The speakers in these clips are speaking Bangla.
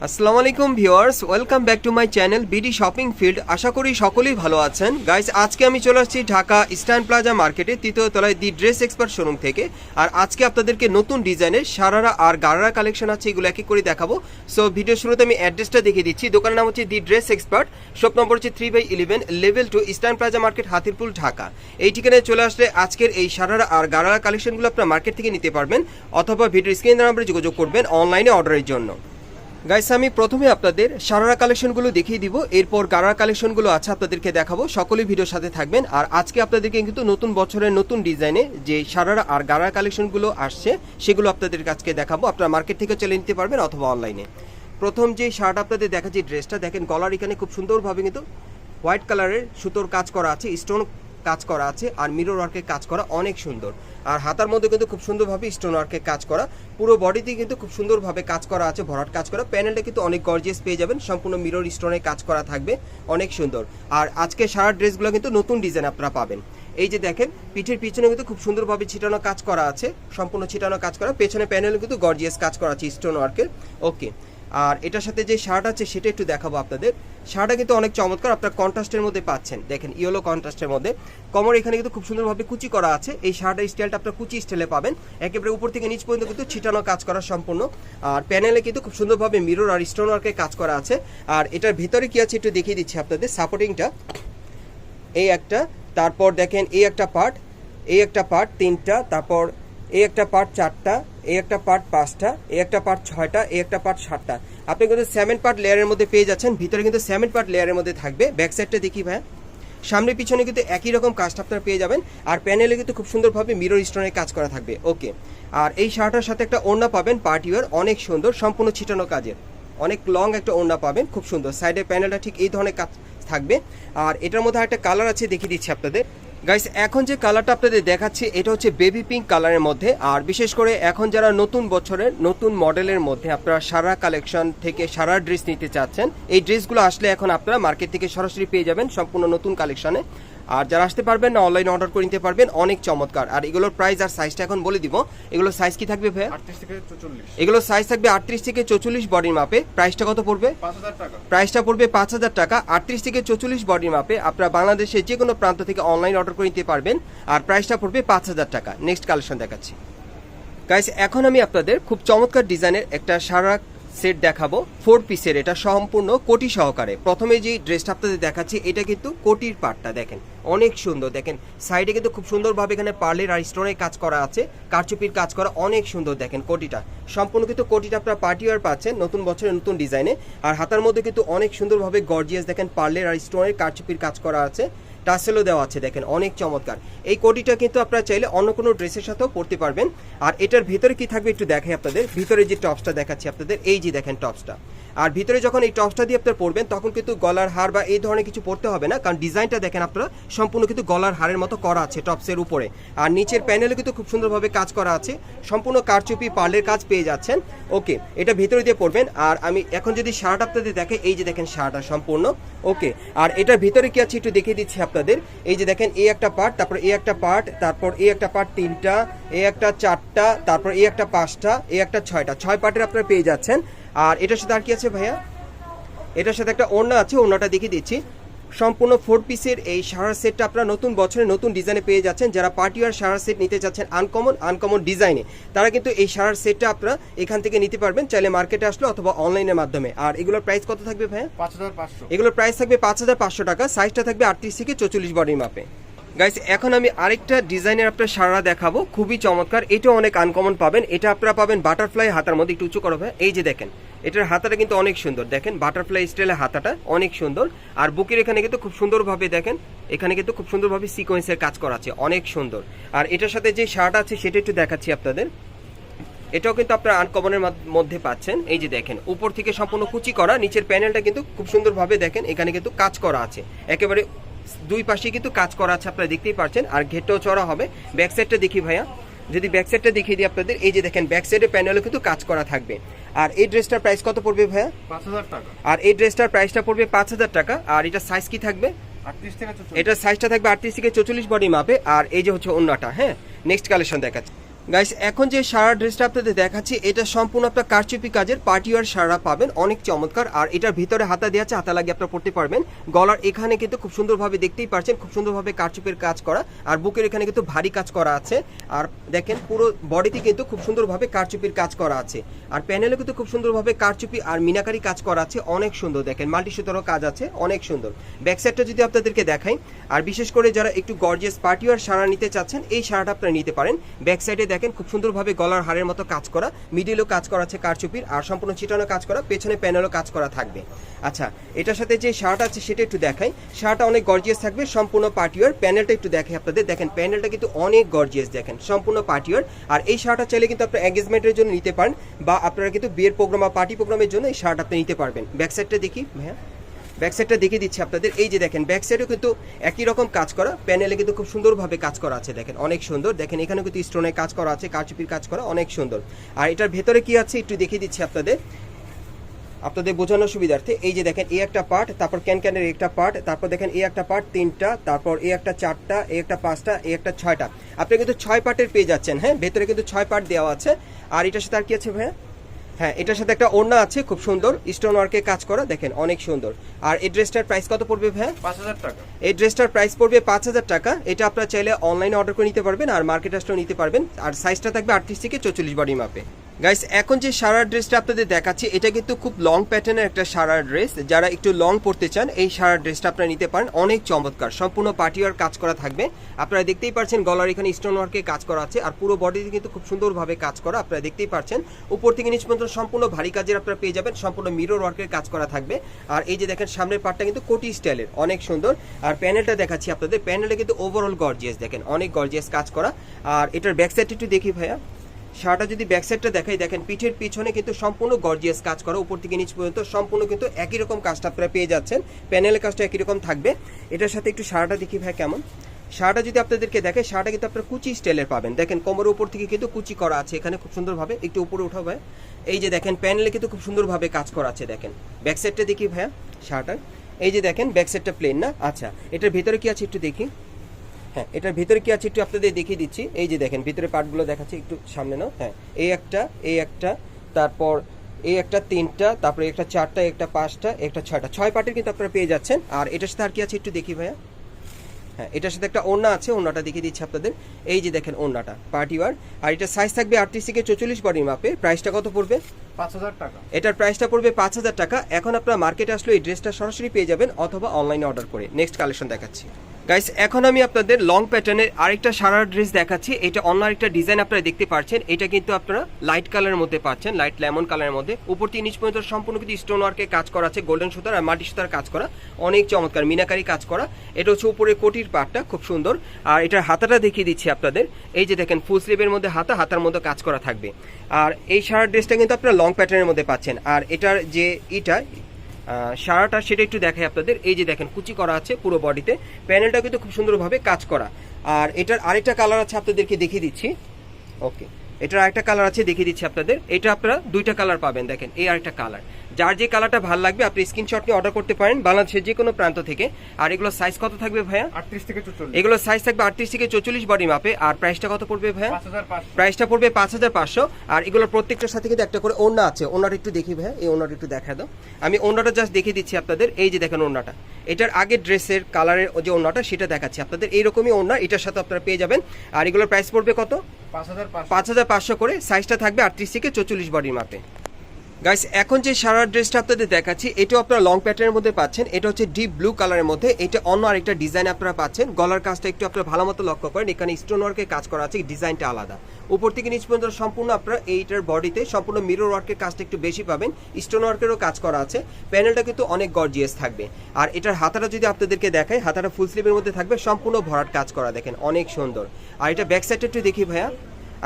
আসসালামু আলাইকুম viewers, welcome back to my channel BD shopping field. আশা করি সকলেই ভালো আছেন। গাইস, আজকে আমি চলে আসছি ঢাকা ইস্টার্ন প্লাজা মার্কেটে তৃতীয় তলায় দি ড্রেস এক্সপার্ট শোরুম থেকে। আর আজকে আপনাদেরকে নতুন ডিজাইনের সারারা আর গারারা কালেকশন আছে, এগুলো এক এক করে দেখাবো। সো ভিডিও শুরুতে আমি অ্যাড্রেসটা দেখিয়ে দিচ্ছি। দোকানের নাম হচ্ছে the Dress Expert, shop number হচ্ছে 3/11, level 2, Eastern Plaza market, Hatirpool, Dhaka. এই ঠিকানায় চলে আসলে আজকের এই সারারা আর গারারা কালেকশনগুলো আপনার মার্কেট থেকে নিতে পারবেন, অথবা ভিডিও স্ক্রিন নাম্বারে যোগাযোগ করবেন অনলাইনে অর্ডারের জন্য। গাইস, আমি প্রথমে আপনাদের সারারা কালেকশনগুলো দেখিয়ে দিব, এরপর গারারা কালেকশনগুলো আছে আপনাদেরকে দেখাবো। সকলেই ভিডিওর সাথে থাকবেন। আর আজকে আপনাদেরকে কিন্তু নতুন বছরের নতুন ডিজাইনে যে সারারা আর গারারা কালেকশনগুলো আসছে সেগুলো আপনাদের কাছে দেখাবো। আপনারা মার্কেট থেকে চলে নিতে পারবেন অথবা অনলাইনে। প্রথম যে শার্ট আপনাদের দেখাচ্ছি, ড্রেসটা দেখেন, গলার এখানে খুব সুন্দরভাবে কিন্তু হোয়াইট কালারের সুতোর কাজ করা আছে, স্টোন কাজ করা আছে, আর মিরর ওয়ার্কের কাজ করা, অনেক সুন্দর। আর হাতার মধ্যে কিন্তু খুব সুন্দরভাবে স্টোন ওয়ার্কের কাজ করা, পুরো বডিতে কিন্তু খুব সুন্দরভাবে কাজ করা আছে, ভরাট কাজ করা। প্যানেলটা কিন্তু অনেক গর্জিয়াস পেয়ে যাবেন, সম্পূর্ণ মিরর স্টোনের কাজ করা থাকবে, অনেক সুন্দর। আর আজকে সারা ড্রেসগুলো কিন্তু নতুন ডিজাইন আপনারা পাবেন। এই যে দেখেন, পিঠের পিছনে কিন্তু খুব সুন্দরভাবে ছিটানো কাজ করা আছে, সম্পূর্ণ ছিটানো কাজ করা। পেছনে প্যানেলে কিন্তু গর্জিয়াস কাজ করা আছে স্টোন ওয়ার্কের। ওকে, আর এটার সাথে যে শার্ট আছে সেটা একটু দেখাবো আপনাদের। শার্টটা কিন্তু অনেক চমৎকার, আপনার কন্ট্রাস্টের মধ্যে পাচ্ছেন, দেখেন ইয়েলো কন্ট্রাস্টের মধ্যে। কমর এখানে কিন্তু খুব সুন্দরভাবে কুচি করা আছে। এই শার্টের স্টাইলটা আপনার কুচি স্টাইলে পাবেন, একেবারে উপর থেকে নিচ পর্যন্ত কিন্তু ছিটানো কাজ করা সম্পূর্ণ। আর প্যানেলে কিন্তু খুব সুন্দরভাবে মিরর আর স্টোন ওয়ার্কের কাজ করা আছে। আর এটার ভিতরে কি আছে একটু দেখিয়ে দিচ্ছি আপনাদের। সাপোর্টিংটা এই একটা, তারপর দেখেন এই একটা পার্ট, এই একটা পার্ট 3টা, তারপর এই একটা পার্ট 4টা, এই একটা পার্ট 5টা, এই একটা পার্ট 6টা, এই একটা পার্ট 7টা। আপনি কিন্তু 7 পার্ট লেয়ারের মধ্যে পেয়ে যাচ্ছেন। ভিতরে কিন্তু 7 পার্ট লেয়ারের মধ্যে থাকবে। ব্যাক সাইডটা দেখি ভাই, সামনে পিছনে কিন্তু একই রকম কাজটা আপনারা পেয়ে যাবেন। আর প্যানেলে কিন্তু খুব সুন্দরভাবে মিরর স্টোনের কাজ করা থাকবে। ওকে, আর এই শার্টের সাথে একটা ওড়না পাবেন পার্টি ওয়্যার, অনেক সুন্দর, সম্পূর্ণ ছিটানো কাজের, অনেক লং একটা ওড়না পাবেন, খুব সুন্দর। সাইডের প্যানেলটা ঠিক এই ধরনের কাজ থাকবে। আর এটার মধ্যে একটা কালার আছে, দেখিয়ে দিচ্ছি আপনাদের। গাইস, এখন যে কালারটা আপনাদের দেখাচ্ছি এটা হচ্ছে বেবি পিঙ্ক কালারের মধ্যে। আর বিশেষ করে এখন যারা নতুন বছরের নতুন মডেলের মধ্যে আপনারা সারা কালেকশন থেকে সারা ড্রেস নিতে চাচ্ছেন, এই ড্রেসগুলো আসলে এখন আপনারা মার্কেট থেকে সরাসরি পেয়ে যাবেন সম্পূর্ণ নতুন কালেকশনে। আর যারা আসতে পারবেন না, অনলাইনে অর্ডার করে নিতে পারবেন, অনেক চমৎকার। আর এগুলোর প্রাইস আর সাইজটা এখন বলে দিব। এগুলোর সাইজ কি থাকবে ভাই? 38 থেকে 44। এগুলোর সাইজ থাকবে 38 থেকে 44 বডির মাপে। প্রাইসটা কত পড়বে? 5000 টাকা। প্রাইসটা পড়বে 5000 টাকা। 38 থেকে 44 বডির মাপে আপনারা বাংলাদেশের যে কোনো প্রান্ত থেকে অনলাইন অর্ডার করে নিতে পারবেন। আর প্রাইসটা পড়বে 5000 টাকা। নেক্সট কালেকশন দেখাচ্ছি। গাইস, এখন আমি আপনাদের খুব চমৎকার ডিজাইনের একটা সারা সেট দেখাবো, 4 পিসের। এটা সম্পূর্ণ কোটি সহকারে। প্রথমে যে ড্রেসটা আপনাদের দেখাচ্ছি এটা কিন্তু কোটির পার্টটা দেখেন, অনেক সুন্দর। দেখেন সাইডে কিন্তু খুব সুন্দরভাবে এখানে পার্লের আর স্টোনের কাজ করা আছে, কারচুপির কাজ করা, অনেক সুন্দর। দেখেন কোটিটা সম্পূর্ণ কিন্তু কোটিটা আপনারা পার্টি ওয়্যার পাচ্ছেন নতুন বছরের নতুন ডিজাইনে। আর হাতার মধ্যে কিন্তু অনেক সুন্দরভাবে গর্জিয়াস দেখেন পার্লের আর স্টোনের কারচুপির কাজ করা আছে, টাসেলও দেওয়া আছে, দেখেন অনেক চমৎকার। এই কোটিটা কিন্তু আপনারা চাইলে অন্য কোনো ড্রেসের সাথেও পরতে পারবেন। আর এটার ভিতরে কি থাকবে একটু দেখাই আপনাদের। ভিতরে যে টপসটা দেখাচ্ছি আপনাদের, এই যে দেখেন টপসটা। আর ভিতরে যখন এই টপসটা দিয়ে আপনারা পরবেন তখন কিন্তু গলার হার বা এই ধরনের কিছু পরতে হবে না, কারণ ডিজাইনটা দেখেন আপনারা সম্পূর্ণ কিন্তু গলার হারের মতো করা আছে টপসের উপরে। আর নিচের প্যানেলে কিন্তু খুব সুন্দরভাবে কাজ করা আছে, সম্পূর্ণ কারচুপি পার্লের কাজ পেয়ে যাচ্ছেন। ওকে, এটা ভিতরে দিয়ে পরবেন। আর আমি এখন যদি শার্ট আপনাদের দেখে, এই যে দেখেন শার্টটা সম্পূর্ণ। ওকে, আর এটার ভিতরে কি আছে একটু দেখিয়ে দিচ্ছি আপনাদের। এই যে দেখেন এই একটা পার্ট, তারপর এই একটা পার্ট, তারপর এই একটা পার্ট 3টা, এই একটা 4টা, তারপর এই একটা 5টা, এই একটা 6টা, 6 পার্টের আপনারা পেয়ে যাচ্ছেন। আর এটার সাথে আর কি আছে ভাইয়া? এটার সাথে একটা ওড়না আছে, ওড়নাটা দেখিয়ে দিচ্ছি। সম্পূর্ণ 4 পিসের এই সারা সেটটা আপনারা নতুন বছরে নতুন ডিজাইনে পেয়ে যাচ্ছেন। যারা পার্টি ওয়্যার সারা সেট নিতে চাচ্ছেন আনকমন ডিজাইনে, তারা কিন্তু এই সারা সেটটা আপনারা এখান থেকে নিতে পারবেন, চাইলে মার্কেটে আসলে অথবা অনলাইনের মাধ্যমে। আর এগুলোর প্রাইস কত থাকবে ভাইয়া? 5500। এগুলোর প্রাইস থাকবে 5500 টাকা। সাইজটা থাকবে 38 থেকে 44 বডির মাপে। গাইস, এখন আমি আরেকটা ডিজাইনের আপনার সারা দেখাবো, খুবই চমৎকার। এটা অনেক আনকমন পাবেন। এটা আপনারা পাবেন বাটারফ্লাই হাতার মধ্যে, একটু উঁচু করো ভাই। এই যে দেখেন এটার হাতাটা কিন্তু অনেক সুন্দর, দেখেন বাটারফ্লাই স্টাইলের হাতাটা অনেক সুন্দর। আর বুকের এখানে কিন্তু খুব সুন্দরভাবে দেখেন, এখানে কিন্তু খুব সুন্দরভাবে সিকোয়েন্সের কাজ করা আছে, অনেক সুন্দর। আর এটার সাথে যে শার্ট আছে সেটা একটু দেখাচ্ছি আপনাদের। এটাও কিন্তু আপনারা আনকমনের মধ্যে পাচ্ছেন। এই যে দেখেন উপর থেকে সম্পূর্ণ কুচি করা, নিচের প্যানেলটা কিন্তু খুব সুন্দরভাবে দেখেন এখানে কিন্তু কাজ করা আছে, একেবারে দুই পাশে কিন্তু কাজ করা আছে, আপনারা দেখতেই পাচ্ছেন। আর ঘেরটাও চড়া হবে। ব্যাক সাইডটা দেখি ভাইয়া, যদি ব্যাক সাইডটা দেখিয়ে দিই আপনাদের। এই যে দেখেন ব্যাক সাইডে প্যানেলও কিন্তু কাজ করা থাকবে। আর এই ড্রেসটার প্রাইস কত পড়বে ভাইয়া? 5000 টাকা। আর এই ড্রেসটার প্রাইসটা পড়বে 5000 টাকা। আর এটা সাইজ কি থাকবে? 38 থেকে 44। এটার সাইজটা থাকবে 38 থেকে 44 বডি মাপে। আর এই যে হচ্ছে ওন্নাটা। হ্যাঁ, নেক্সট কালেকশন দেখাচ্ছি। গাইস এখন যে সারা ড্রেসটা আপনাদের দেখাচ্ছি এটা সম্পূর্ণ আপনার কারচুপি কাজের পার্টি ওয়্যার সারা পাবেন, অনেক চমৎকার। আর এটার ভিতরে হাতা দেওয়া আছে, হাতা লাগিয়ে আপনারা পড়তে পারবেন। গলার এখানে কিন্তু খুব সুন্দরভাবে দেখতেই পাচ্ছেন, খুব সুন্দরভাবে কারচুপির কাজ করা, আর বুকের এখানে কিন্তু ভারী কাজ করা আছে। আর দেখেন পুরো বডিতে কিন্তু খুব সুন্দরভাবে কারচুপির কাজ করা আছে, আর প্যানেলে কিন্তু খুব সুন্দরভাবে কারচুপি আর মিনাকারি কাজ করা আছে, অনেক সুন্দর। দেখেন মাল্টি সুতারও কাজ আছে, অনেক সুন্দর। ব্যাক সাইডটা যদি আপনাদেরকে দেখাই, আর বিশেষ করে যারা একটু গর্জিয়াস পার্টি ওয়্যার সারা নিতে চাচ্ছেন এই সারাটা আপনারা নিতে পারেন। ব্যাক সাইডে দেখেন খুব সুন্দরভাবে গলার হারের মতো কাজ করা, মিডিলও কাজ করা আছে কারচুপির, আর সম্পূর্ণ চিটানো কাজ করা, পেছনে প্যানেলও কাজ করা থাকবে। আচ্ছা, এটার সাথে যে শার্ট আছে সেটা একটু দেখাই। শার্টটা অনেক গর্জিয়াস থাকবে, সম্পূর্ণ পার্টি ওয়্যার। প্যানেলটা একটু দেখাই আপনাদের, দেখেন প্যানেলটা কিন্তু অনেক গর্জিয়াস, দেখেন সম্পূর্ণ পার্টি ওয়্যার। আর এই শার্টটা চাইলে কিন্তু আপনারা এঙ্গেজমেন্টের জন্য নিতে পারেন, বা আপনারা কিন্তু বিয়ের প্রোগ্রাম বা পার্টি প্রোগ্রামের জন্য এই শার্ট আপনি নিতে পারবেন। ব্যাক সাইডটা দেখি ভাইয়া, ব্যাক সাইডটা দেখিয়ে দিচ্ছি আপনাদের। এই যে দেখেন ব্যাক সাইডেও কিন্তু একই রকম কাজ করা, প্যানেলে কিন্তু খুব সুন্দরভাবে কাজ করা আছে, দেখেন অনেক সুন্দর। দেখেন এখানে কিন্তু স্টোনের কাজ করা আছে, কারচুপির কাজ করা, অনেক সুন্দর। আর এটার ভেতরে কি আছে একটু দেখিয়ে দিচ্ছি আপনাদের বোঝানোর সুবিধার্থে। এই যে দেখেন এই একটা পার্ট, তারপর ক্যানের একটা পার্ট, তারপর দেখেন এই একটা পার্ট 3টা, তারপর এই একটা 4টা, এই একটা 5টা, এই একটা 6টা। আপনি কিন্তু 6 পার্টের পেয়ে যাচ্ছেন। হ্যাঁ, ভেতরে কিন্তু 6 পার্ট দেওয়া আছে। আর এটার সাথে আর কি আছে ভাইয়া? হ্যাঁ, এটার সাথে একটা ওড়না আছে খুব সুন্দর, স্টোন ওয়ার্কে কাজ করা, দেখেন অনেক সুন্দর। আর এই ড্রেসটার প্রাইস কত পড়বে ভাইয়া? 5000 টাকা। এই ড্রেসটার প্রাইস পড়বে 5000 টাকা। এটা আপনারা চাইলে অনলাইনে অর্ডার করে নিতে পারবেন, আর মার্কেট আসলেও নিতে পারবেন। আর সাইজটা থাকবে 38 থেকে 44 বডি মাপে। গাইস এখন যে সারার ড্রেসটা আপনাদের দেখাচ্ছি এটা কিন্তু খুব লং প্যাটার্নের একটা সারার ড্রেস। যারা একটু লং পড়তে চান এই সারার ড্রেসটা আপনারা নিতে পারেন, অনেক চমৎকার। সম্পূর্ণ পার্টি ওয়্যার কাজ করা থাকবে, আপনারা দেখতেই পাচ্ছেন গলার এখানে স্টোন ওয়ার্কে কাজ করা আছে, আর পুরো বডিতে কিন্তু খুব সুন্দরভাবে কাজ করা, আপনারা দেখতেই পাচ্ছেন। উপর থেকে নিচ পর্যন্ত সম্পূর্ণ ভারী কাজের আপনারা পেয়ে যাবেন, সম্পূর্ণ মিরর ওয়ার্কের কাজ করা থাকবে। আর এই যে দেখেন সামনের পার্টটা কিন্তু কোটি স্টাইলের, অনেক সুন্দর। আর প্যানেলটা দেখাচ্ছি আপনাদের, প্যানেলে কিন্তু ওভারঅল গর্জিয়াস, দেখেন অনেক গর্জিয়াস কাজ করা। আর এটার ব্যাক সাইডটা একটু দেখি ভাইয়া, শার্টটা যদি ব্যাক সাইডটা দেখাই, দেখেন পিঠের পিছনে কিন্তু সম্পূর্ণ গর্জিয়াস কাজ করা, উপর থেকে নিচ পর্যন্ত সম্পূর্ণ কিন্তু একই রকম কাজটা আপনারা পেয়ে যাচ্ছেন। প্যানেলের কাজটা একই রকম থাকবে। এটার সাথে একটু শার্টটা দেখি ভাই কেমন। শার্টটা যদি আপনাদেরকে দেখে, শার্টটা কিন্তু আপনারা কুচি স্টাইলের পাবেন, দেখেন কোমরের উপর থেকে কিন্তু কুচি করা আছে এখানে খুব সুন্দরভাবে। একটু উপরে উঠাও ভাই, এই যে দেখেন প্যানেলে কিন্তু খুব সুন্দরভাবে কাজ করা আছে। দেখেন ব্যাক সাইডটা দেখি ভাইয়া শার্টটার, এই যে দেখেন ব্যাক সাইডটা প্লেন না। আচ্ছা, এটার ভিতরে কি আছে একটু দেখি। হ্যাঁ, এটার ভিতরে কি আছে একটু আপনাদের দেখিয়ে দিচ্ছি। এই যে দেখেন ভিতরে পার্টগুলো দেখাচ্ছি, একটু সামনে নাও। হ্যাঁ, এই একটা, তারপর এই একটা 3টা, তারপরে একটা 4টা, একটা 5টা, একটা 6টা, 6 পার্টের কিন্তু আপনারা পেয়ে যাচ্ছেন। আর এটার সাথে আর কি আছে একটু দেখি ভাইয়া। হ্যাঁ, এটার সাথে একটা ওড়না আছে, ওড়নাটা দেখিয়ে দিচ্ছি আপনাদের। এই যে দেখেন ওড়নাটা পার্টি ওয়্যার, আর এটা সাইজ থাকবে 38 থেকে 44 বডির মাপে। প্রাইসটা কত পড়বে? 5000 টাকা। এটার প্রাইসটা পড়বে 5000 টাকা। এখন আপনারা মার্কেটে আসলে এই ড্রেসটা সরাসরি পেয়ে যাবেন, অথবা অনলাইনে অর্ডার করে। নেক্সট কালেকশন দেখাচ্ছি গাইস, এখন আমি আপনাদের লং প্যাটার্নের আরেকটা সারার ড্রেস দেখাচ্ছি। এটা অন্য আরেকটা ডিজাইন আপনারা দেখতে পাচ্ছেন। এটা কিন্তু আপনারা লাইট কালারের মধ্যে পাচ্ছেন, লাইট লেমন কালারের মধ্যে। উপর থেকে নিচ পর্যন্ত সম্পূর্ণ কিন্তু স্টোন ওয়ার্কে কাজ করা আছে, গোল্ডেন সুতার আর মাটি সুতার কাজ করা, অনেক চমৎকার মিনাকারি কাজ করা। এটা হচ্ছে উপরে কোটির পার্টটা খুব সুন্দর। আর এটার হাতাটা দেখিয়ে দিচ্ছি আপনাদের। এই যে দেখেন ফুল স্লিভের মধ্যে হাতার মধ্যে কাজ করা থাকবে। আর এই সারার ড্রেসটা কিন্তু আপনারা লং প্যাটার্নের মধ্যে পাচ্ছেন। আর এটার যে শার্টটা সেটা একটু দেখাই আপনাদের। এই যে দেখেন কুচি করা আছে পুরো বডিতে, প্যানেলটা কিন্তু খুব সুন্দরভাবে কাজ করা। আর এটার আরেকটা কালার আছে আপনাদেরকে দেখিয়ে দিচ্ছি। ওকে, এটার আরেকটা কালার আছে দেখিয়ে দিচ্ছি আপনাদের। এটা আপনারা 2টা কালার পাবেন, দেখেন এই আরেকটা কালার। যার যে কালারটা ভালো লাগবে আপনি স্ক্রিনশট নিয়ে অর্ডার করতে পারেন বাংলাদেশের যে কোনো প্রান্ত থেকে। আর এগুলো সাইজ কত থাকবে ভাইয়া? 38 থেকে 44। এগুলো সাইজ থাকবে 38 থেকে 44 বডি মাপে। আর প্রাইসটা কত পড়বে ভাইয়া? 5500। প্রাইসটা পড়বে 5500। আর এগুলোর প্রত্যেকটার সাথে কিন্তু একটা করে ওড়না আছে। ওড়নাটা একটু দেখি ভাইয়া, এই ওড়নাটা একটু দেখা দাও। আমি ওড়নাটা জাস্ট দেখিয়ে দিচ্ছি আপনাদের। এই যে দেখেন ওড়নাটা, এটার আগের ড্রেসের কালারের যে ওড়নাটা সেটা দেখাচ্ছি আপনাদের। এইরকমই ওড়না এটার সাথে আপনারা পেয়ে যাবেন। আর এগুলোর প্রাইস পড়বে কত? 5500 করে। সাইজটা থাকবে 38 থেকে 44 বডির মাপে। গাইস এখন যে সারার ড্রেসটা আপনাদের দেখাচ্ছি এটাও আপনারা লং প্যাটার্নের মধ্যে পাচ্ছেন। এটা হচ্ছে ডিপ ব্লু কালারের মধ্যে। এটা অন্য আরেকটা ডিজাইন আপনারা পাচ্ছেন। গলার কাজটা একটু আপনারা ভালো মতো লক্ষ্য করেন, এখানে স্টোন ওয়ার্কের কাজ করা আছে, ডিজাইনটা আলাদা। উপর থেকে নিচ পর্যন্ত সম্পূর্ণ আপনারা এইটার বডিতে সম্পূর্ণ মিরর ওয়ার্কের কাজটা একটু বেশি পাবেন, স্টোন ওয়ার্কেরও কাজ করা আছে। প্যানেলটা কিন্তু অনেক গর্জিয়াস থাকবে। আর এটার হাতাটা যদি আপনাদেরকে দেখাই, হাতাটা ফুল স্লিভের মধ্যে থাকবে, সম্পূর্ণ ভরাট কাজ করা, দেখেন অনেক সুন্দর। আর এটা ব্যাক সাইডটা একটু দেখি ভাইয়া।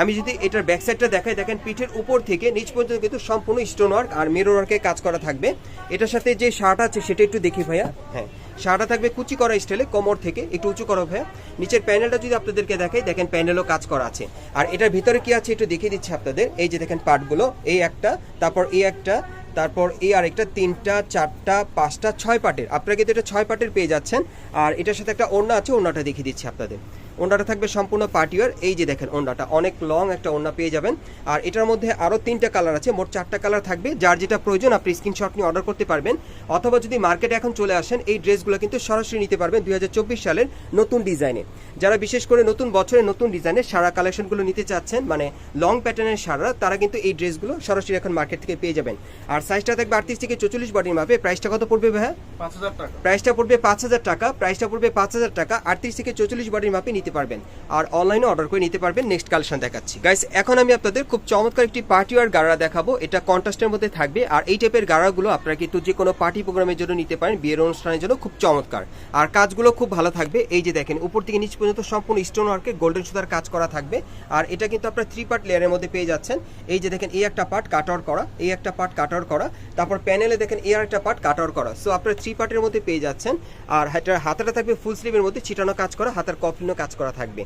আমি যদি এটার ব্যাক সাইডটা দেখাই, দেখেন পিঠের উপর থেকে নিচ পর্যন্ত কিন্তু সম্পূর্ণ স্টোন ওয়ার্ক আর মিরর ওয়ার্কে কাজ করা থাকবে। এটার সাথে যে শার্ট আছে সেটা একটু দেখি ভাইয়া। হ্যাঁ, শার্টটা থাকবে কুচি করা স্টাইলে, কোমর থেকে একটু উঁচু করো ভাইয়া। নিচের প্যানেলটা যদি আপনাদেরকে দেখাই, দেখেন প্যানেলও কাজ করা আছে। আর এটার ভিতরে কি আছে একটু দেখিয়ে দিচ্ছি আপনাদের। এই যে দেখেন পার্টগুলো, এই একটা, তারপর এই একটা, তারপর এই আরেকটা, 3টা 4টা 5টা 6 পার্টের। আপনারা কিন্তু এটা 6 পার্টের পেয়ে যাচ্ছেন। আর এটার সাথে একটা ওড়না আছে, ওড়নাটা দেখিয়ে দিচ্ছি আপনাদের। ওড়নাটা থাকবে সম্পূর্ণ পার্টিওয়ার। এই যে দেখেন ওড়নাটা অনেক লং একটা ওড়না পেয়ে যাবেন। আর এটার মধ্যে আরও 3টা কালার আছে, মোট 4টা কালার থাকবে। যার যেটা প্রয়োজন আপনি স্ক্রিনশট নিয়ে অর্ডার করতে পারবেন, অথবা যদি মার্কেটে এখন চলে আসেন এই ড্রেসগুলো কিন্তু সরাসরি নিতে পারবেন 2024 সালের নতুন ডিজাইনে। যারা বিশেষ করে নতুন বছরের নতুন ডিজাইনের সারা কালেকশনগুলো নিতে চাচ্ছেন, মানে লং প্যাটার্নের সারা, তারা কিন্তু এই ড্রেসগুলো সরাসরি এখন মার্কেট থেকে পেয়ে যাবেন। আর সাইজটা থাকবে 38 থেকে 44 বডির মাপে। প্রাইসটা কত পড়বে ভাইয়া? 5000 টাকা। প্রাইসটা পড়বে 5000 টাকা। প্রাইসটা পড়বে 5000 টাকা। 38 থেকে 44 বডির মাপে নিতে পারবেন, আর অনলাইনে অর্ডার করে নিতে পারবেন। নেক্সট কালেকশন দেখাচ্ছি গাইস। এখন আমি আপনাদের খুব চমৎকার একটি পার্টি ওয়্যার গাড়া দেখাবো। এটা কন্ট্রাস্টের মধ্যে থাকবে। আর এই টাইপের গাড়াগুলো আপনারা কিন্তু যে কোনো পার্টি প্রোগ্রামের জন্য নিতে পারেন, বিয়ের অনুষ্ঠানের জন্য খুব চমৎকার। আর কাজগুলো খুব ভালো থাকবে। এই যে দেখেন উপর থেকে নিচ পর্যন্ত সম্পূর্ণ স্টোন ওয়ার্কে গোল্ডেন সুতার কাজ করা থাকবে। আর এটা কিন্তু আপনারা 3 পার্ট লেয়ারের মধ্যে পেয়ে যাচ্ছেন। এই যে দেখেন এই একটা পার্ট কাটআউট করা, এই একটা পার্ট কাটআউট করা, তারপর প্যানেলে দেখেন এই একটা পার্ট কাটআউট করা। সো আপনারা 3 পার্টের মধ্যে পেয়ে যাচ্ছেন। আর এটার হাতাটা থাকবে ফুল স্লিভের মধ্যে ছিটানো কাজ করা, হাতার কফলিনও কাজ করা থাকবে।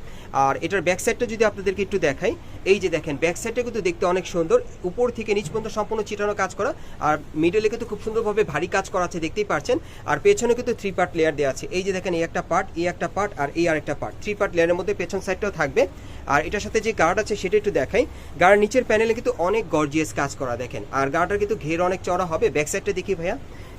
আর এটার ব্যাক সাইডটা যদি আপনাদেরকে একটু দেখাই, এই যে দেখেন ব্যাক সাইডটা কিন্তু দেখতে অনেক সুন্দর, উপর থেকে নিচ পর্যন্ত সম্পূর্ণ ছিটানো কাজ করা। আর মিডলে কিন্তু খুব সুন্দরভাবে ভারী কাজ করা আছে, দেখতেই পাচ্ছেন। আর পেছনে কিন্তু 3 পার্ট লেয়ার দেওয়া আছে। এই যে দেখেন এই একটা পার্ট, এই একটা পার্ট, আর এই আরেকটা পার্ট, 3 পার্ট লেয়ারের মধ্যে পেছন সাইডটাও থাকবে। আর এটার সাথে যে গার্ড আছে সেটা একটু দেখাই। গার্ড নিচের প্যানেলে কিন্তু অনেক গর্জিয়াস কাজ করা দেখেন। আর গার্ডটার কিন্তু ঘের অনেক চড়া হবে। ব্যাক সাইডটা দেখি ভাইয়া,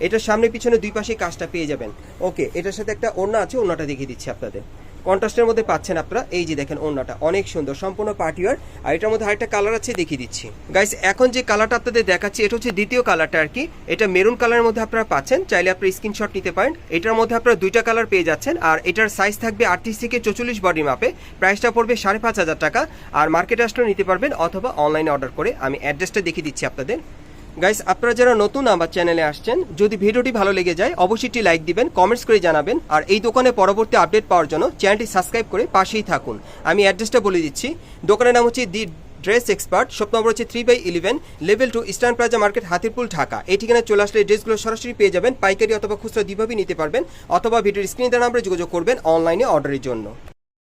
এটার সামনে পিছনে দুই পাশে কাজটা পেয়ে যাবেন। ওকে, এটার সাথে একটা ওড়না আছে, ওড়নাটা দেখিয়ে দিচ্ছি আপনাদের। কন্ট্রাস্টের মধ্যে পাচ্ছেন আপনারা। এই যে দেখেন ওড়নাটা অনেক সুন্দর, সম্পূর্ণ পার্টিওয়ার। আর এটার মধ্যে আরেকটা কালার আছে, দেখিয়ে দিচ্ছি গাইস। এখন যে কালারটা আপনাদের দেখাচ্ছি এটা হচ্ছে দ্বিতীয় কালারটা আর কি। এটা মেরুন কালারের মধ্যে আপনারা পাচ্ছেন, চাইলে আপনি স্ক্রিনশট নিতে পারেন। এটার মধ্যে আপনারা 2টা কালার পেয়ে যাচ্ছেন। আর এটার সাইজ থাকবে 38 থেকে 44 বডি মাপে। প্রাইসটা পড়বে 5500 টাকা। আর মার্কেটে আসলেও নিতে পারবেন, অথবা অনলাইনে অর্ডার করে। আমি অ্যাড্রেসটা দেখিয়ে দিচ্ছি আপনাদের। গাইস, আপনারা যারা নতুন আমার চ্যানেলে আসছেন, যদি ভিডিওটি ভালো লেগে যায় অবশ্যই একটি লাইক দিবেন, কমেন্টস করে জানাবেন। আর এই দোকানে পরবর্তী আপডেট পাওয়ার জন্য চ্যানেলটি সাবস্ক্রাইব করে পাশেই থাকুন। আমি অ্যাড্রেসটা বলে দিচ্ছি। দোকানের নাম হচ্ছে the Dress Expert, shop number হচ্ছে 3/11, level 2, Eastern Plaza market, Hatirpool, Dhaka. এই ঠিকানায় চলে আসলে এই ড্রেসগুলো সরাসরি পেয়ে যাবেন। পাইকারি অথবা খুচরা দুইভাবেই নিতে পারবেন, অথবা ভিডিওর স্ক্রিনে দেওয়া নাম্বারে যোগাযোগ করবেন অনলাইনে অর্ডারের জন্য।